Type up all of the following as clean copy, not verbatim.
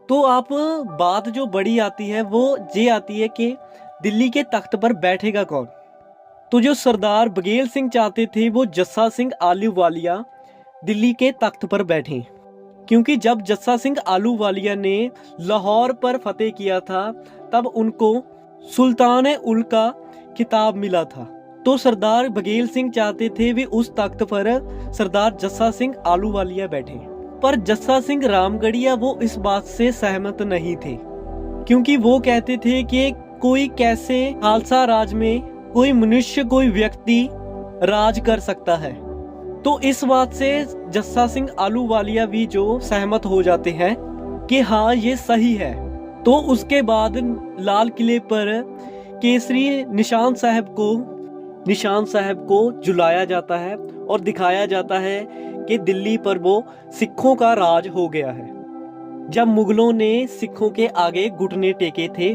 तो आप बात जो बड़ी आती है वो ये आती है कि दिल्ली के तख्त पर बैठेगा कौन। तो जो सरदार बघेल सिंह चाहते थे वो जस्सा सिंह आलूवालिया दिल्ली के तख्त पर बैठे, क्योंकि जब जस्सा सिंह आलूवालिया ने लाहौर पर फतेह किया था तब उनको सुल्तान उल का खिताब मिला था। तो सरदार बघेल सिंह चाहते थे वे उस तख्त पर सरदार जस्सा सिंह आलूवालिया बैठे, पर जस्सा सिंह रामगढ़िया वो इस बात से सहमत नहीं थे, क्योंकि वो कहते थे कि कोई कैसे खालसा राज में कोई मनुष्य कोई व्यक्ति राज कर सकता है। तो इस बात से जस्सा सिंह आलूवालिया भी जो सहमत हो जाते हैं कि हाँ ये सही है। तो उसके बाद लाल किले पर केसरी निशान साहब को जुलाया जाता है और दिखाया जाता है कि दिल्ली पर वो सिखों का राज हो गया है, जब मुगलों ने सिखों के आगे घुटने टेके थे।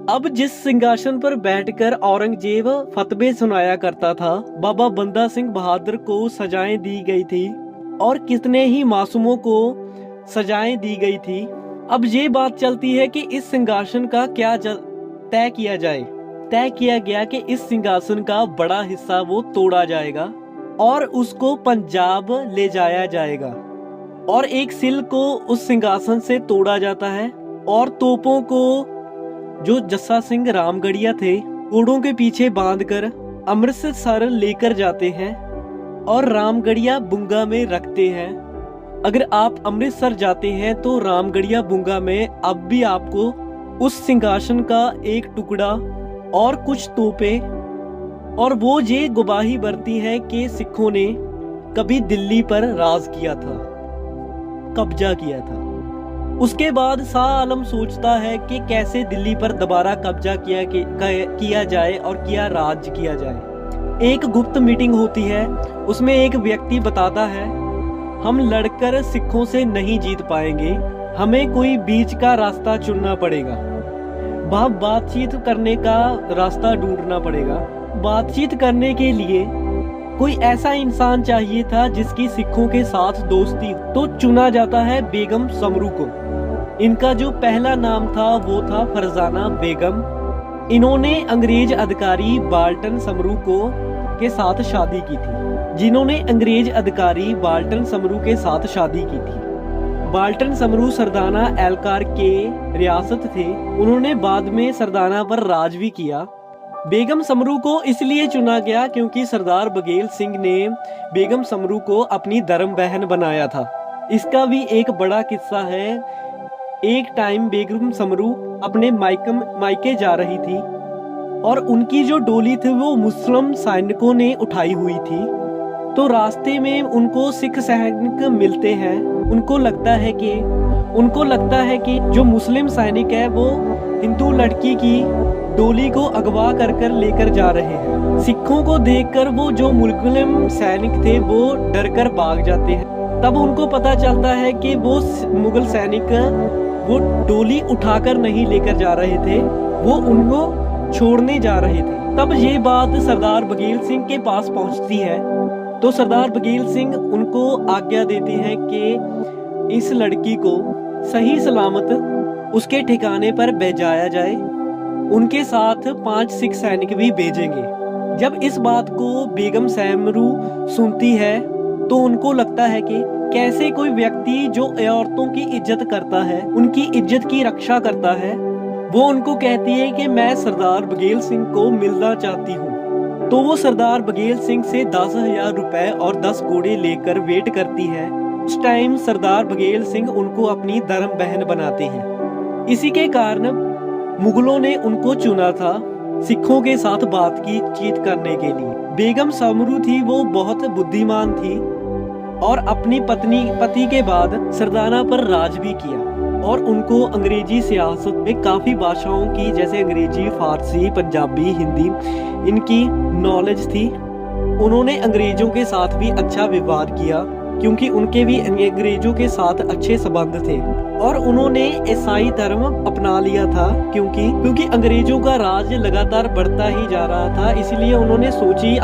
अब जिस सिंहासन पर बैठकर औरंगजेब फतवे सुनाया करता था, बाबा बंदा सिंह बहादुर को सजाएं दी गई थी और कितने ही मासूमों को सजाएं दी गई थी। अब ये बात चलती है कि इस सिंहासन का क्या तय किया जाए। तय किया गया कि इस सिंहासन का बड़ा हिस्सा वो तोड़ा जाएगा और उसको पंजाब ले जाया जाएगा, और एक सिल को उस सिंहासन से तोड़ा जाता है और तोपों को जो जस्सा सिंह रामगढ़िया थे घोड़ों के पीछे बांधकर अमृतसर लेकर जाते हैं और रामगढ़िया बुंगा में रखते हैं। अगर आप अमृतसर जाते हैं तो रामगढ़िया बुंगा में अब भी आपको उस सिंहासन का एक टुकड़ा और कुछ तोपे और वो ये गवाही भरती है कि सिखों ने कभी दिल्ली पर राज किया था, कब्जा किया था। उसके बाद शाह आलम सोचता है कि कैसे दिल्ली पर दोबारा कब्जा किया जाए और किया राज किया जाए। एक गुप्त मीटिंग होती है, उसमें एक व्यक्ति बताता है हम लड़कर सिखों से नहीं जीत पाएंगे, हमें कोई बीच का रास्ता चुनना पड़ेगा, बातचीत करने का रास्ता ढूंढना पड़ेगा। बातचीत करने के लिए कोई ऐसा इंसान चाहिए था जिसकी सिखों के साथ दोस्ती, तो चुना जाता है बेगम समरू को। इनका जो पहला नाम था वो था फरजाना बेगम। इन्होंने अंग्रेज अधिकारी बाल्टन समरू के साथ शादी की थी, जिन्होंने अंग्रेज अधिकारी बाल्टन समरू के साथ शादी की थी। बाल्टन समरू सरदाना एलकार के रियासत थे, उन्होंने बाद में सरदाना पर राज भी किया। बेगम समरू को इसलिए चुना गया क्योंकि सरदार बघेल सिंह ने बेगम समरू को अपनी धर्म बहन बनाया था। इसका भी एक बड़ा किस्सा है। एक टाइम बेगम समरू अपने मायके जा रही थी और उनकी जो डोली थी वो मुस्लिम सैनिकों ने उठाई हुई थी। तो रास्ते में उनको सिख सैनिक मिलते हैं। उनको लगता है कि जो मुस्लिम सैनिक है वो हिंदू लड़की की डोली को अगवा कर लेकर जा रहे हैं। सिखों को देखकर वो जो मुस्लिम सैनिक थे वो डरकर भाग जाते हैं। तब उनको पता चलता है कि वो मुगल सैनिक वो डोली उठाकर नहीं लेकर जा रहे थे, वो उनको छोड़ने जा रहे थे। तब ये बात सरदार बघेल सिंह के पास पहुंचती है, तो सरदार बघेल सिंह उनको आज्ञा देते हैं कि इस लड़की को सही सलामत उसके ठिकाने पर भेजाया जाए। उनके साथ 5 सिख सैनिक भी भेजेंगे। जब इस बात को बेगम समरू सुनती है तो उनको लगता है कि कैसे कोई व्यक्ति जो औरतों की इज्जत करता है, उनकी इज्जत की रक्षा करता है, वो उनको कहती है कि मैं सरदार बघेल सिंह को मिलना चाहती हूँ। तो वो सरदार बघेल सिंह से 10,000 रुपए और 10 घोड़े लेकर वेट करती है। उस टाइम सरदार बघेल सिंह उनको अपनी धर्म बहन बनाते हैं। इसी के कारण मुगलों ने उनको चुना था सिखों के साथ बातचीत करने के लिए। बेगम समरू थी वो बहुत बुद्धिमान थी और अपनी पति के बाद सरदाना पर राज भी किया और उनको अंग्रेजी सियासत में काफी भाषाओं की जैसे अंग्रेजी, फारसी, पंजाबी, हिंदी इनकी नॉलेज थी। उन्होंने अंग्रेजों के साथ भी अच्छा व्यवहार किया क्योंकि उनके भी अंग्रेजों के साथ अच्छे संबंध थे और उन्होंने ईसाई धर्म अपना लिया था क्योंकि अंग्रेजों का राज लगातार बढ़ता ही जा रहा था। इसलिए उन्होंने सोची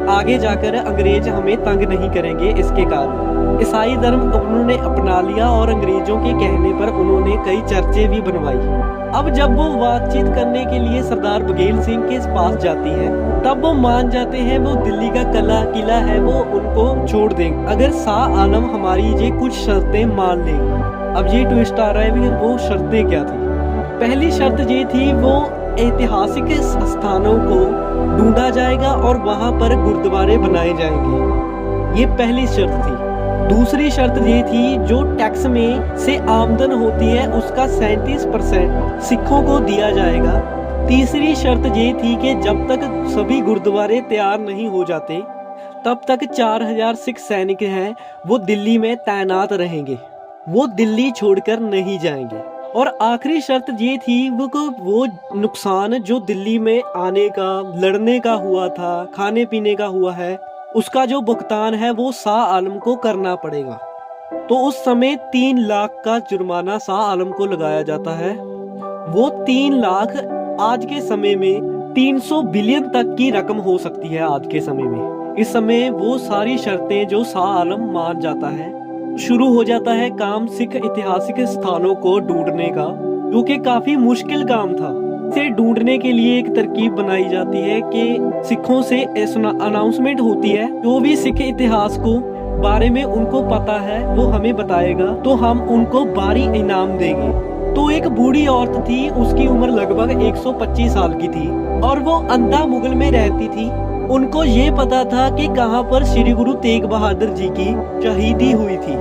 आगे जाकर अंग्रेज हमें तंग नहीं करेंगे। इसके कारण ईसाई धर्म उन्होंने अपना लिया और अंग्रेजों के कहने पर उन्होंने कई चर्चें भी बनवाई। अब जब वो बातचीत करने के लिए सरदार बघेल सिंह के पास जाती है, तब वो मान जाते हैं वो दिल्ली का किला है वो उनको छोड़ देंगे अगर शाह आलम हमारी ये कुछ शर्तें मान लेंगे। अब ये ट्विस्ट आ रहा है भी वो शर्तें क्या थी। पहली शर्त ये थी वो ऐतिहासिक स्थानों को ढूंढा जाएगा और वहां पर गुरुद्वारे बनाए जाएंगे, ये पहली शर्त थी। दूसरी शर्त ये थी जो टैक्स में से आमदन होती है उसका 37% सिखों को दिया जाएगा। तीसरी शर्त ये थी कि जब तक सभी गुरुद्वारे तैयार नहीं हो जाते तब तक 4000 सिख सैनिक हैं वो दिल्ली में तैनात रहेंगे, वो दिल्ली छोड़कर नहीं जाएंगे। और आखिरी शर्त ये थी वो नुकसान जो दिल्ली में आने का लड़ने का हुआ था, खाने पीने का हुआ है, उसका जो भुगतान है वो शाह आलम को करना पड़ेगा। तो उस समय 3 लाख का जुर्माना शाह आलम को लगाया जाता है। वो 3 लाख आज के समय में 300 बिलियन तक की रकम हो सकती है आज के समय में। इस समय वो सारी शर्तें जो शाह आलम मान जाता है, शुरू हो जाता है काम सिख ऐतिहासिक स्थानों को ढूंढने का, जो कि काफी मुश्किल काम था। इसे ढूंढने के लिए एक तरकीब बनाई जाती है कि सिखों से अनाउंसमेंट होती है, जो भी सिख इतिहास को बारे में उनको पता है वो हमें बताएगा तो हम उनको भारी इनाम देंगे। तो एक बूढ़ी औरत थी, उसकी उम्र लगभग 125 साल की थी और वो अंधा मुगल में रहती थी। उनको ये पता था कि कहाँ पर श्री गुरु तेग बहादुर जी की शहीदी हुई थी।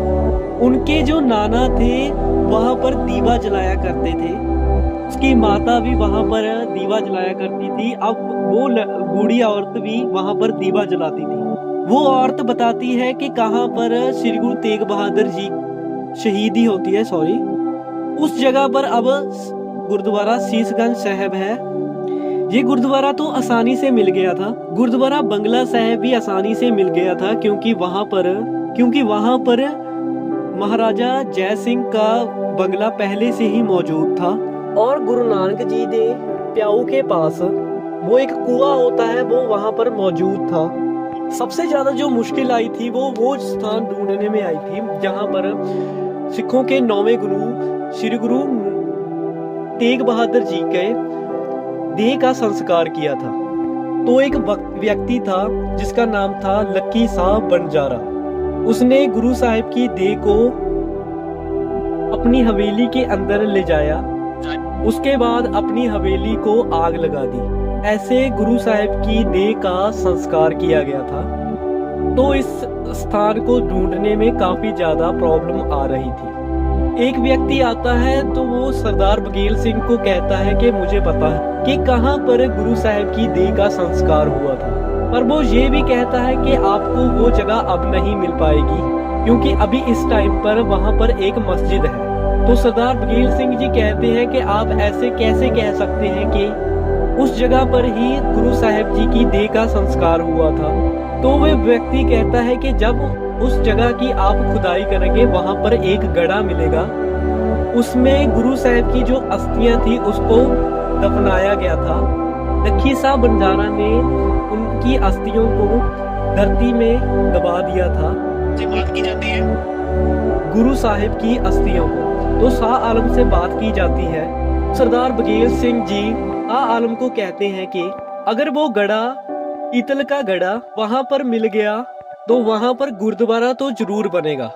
उनके जो नाना थे वहाँ पर दीवा जलाया करते थे, उसकी माता भी वहाँ पर दीवा जलाया करती थी। अब वो बूढ़ी औरत भी वहाँ पर दीवा जलाती थी। वो औरत बताती है कि कहाँ पर श्री गुरु तेग बहादुर जी शहीदी होती है, उस जगह पर अब गुरुद्वारा शीशगंज साहिब है। ये गुरुद्वारा तो आसानी से मिल गया था, गुरुद्वारा बंगला साहिब भी आसानी से मिल गया था, क्योंकि वहाँ पर महाराजा जय सिंह का बंगला पहले से ही मौजूद था। और गुरु नानक जी ने प्याऊ के पास वो एक कुआं होता है वो वहाँ पर मौजूद था। सबसे ज्यादा जो मुश्किल आई थी वो स्थान ढूंढने में आई थी जहाँ पर सिखों के 9वें गुरु श्री गुरु तेग बहादुर जी के देह का संस्कार किया था। तो एक व्यक्ति था जिसका नाम था लक्की साहब बंजारा। उसने गुरु साहिब की देह को अपनी हवेली के अंदर ले जाया, उसके बाद अपनी हवेली को आग लगा दी। ऐसे गुरु साहिब की देह का संस्कार किया गया था। तो इस स्थान को ढूंढने में काफी ज्यादा प्रॉब्लम आ रही थी। एक व्यक्ति आता है तो वो सरदार बघेल सिंह को कहता है कि मुझे पता है कि कहाँ पर गुरु साहिब की देह का संस्कार हुआ था, पर वो ये भी कहता है कि आपको वो जगह अब नहीं मिल पाएगी क्योंकि अभी इस टाइम पर वहाँ पर एक मस्जिद है। तो सरदार बघेल सिंह जी कहते हैं कि आप ऐसे कैसे कह सकते हैं कि उस जगह पर ही गुरु साहिब जी की देह का संस्कार हुआ था। तो वह व्यक्ति कहता है कि जब उस जगह की आप खुदाई करेंगे वहां पर एक गड़ा मिलेगा, उसमें गुरु साहिब की जो अस्थियां थी उसको दफनाया गया था। लक्की साहब बंजारा ने उनकी अस्थियों को धरती में दबा दिया था। बात की जाती है गुरु साहिब की अस्थियों को, तो शाह आलम से बात की जाती है। सरदार बघेल सिंह जी शाह आलम को कहते हैं कि अगर वो गड़ा पीतल का गड़ा वहां पर मिल गया तो वहां पर गुरुद्वारा तो जरूर बनेगा,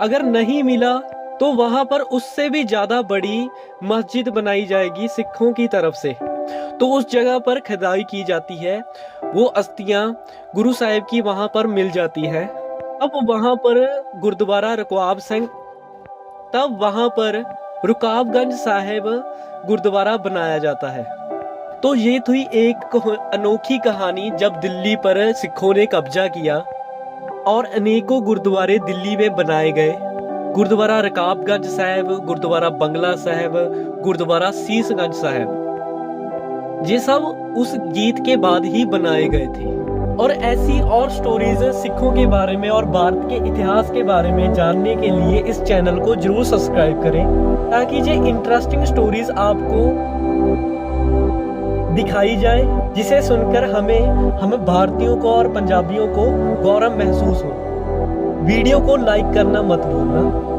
अगर नहीं मिला तो वहां पर उससे भी ज्यादा बड़ी मस्जिद बनाई जाएगी सिखों की तरफ से। तो उस जगह पर खुदाई की जाती है, वो अस्थियां गुरु साहिब की वहां पर मिल जाती है। अब वहां पर गुरुद्वारा वहां पर रुकाबगंज साहिब गुरुद्वारा बनाया जाता है। तो ये थी एक अनोखी कहानी जब दिल्ली पर सिखों ने कब्जा किया और अनेकों गुरुद्वारे दिल्ली में बनाए गए। गुरुद्वारा रकाबगंज साहिब, गुरुद्वारा बंगला साहिब, गुरुद्वारा शीशगंज साहिब, ये सब उस जीत के बाद ही बनाए गए थे। और ऐसी और स्टोरीज सिखों के बारे में और भारत के इतिहास के बारे में जानने के लिए इस चैनल को जरूर सब्सक्राइब करें, ताकि ये इंटरेस्टिंग स्टोरीज आपको दिखाई जाए, जिसे सुनकर हम भारतीयों को और पंजाबियों को गौरव महसूस हो। वीडियो को लाइक करना मत भूलना।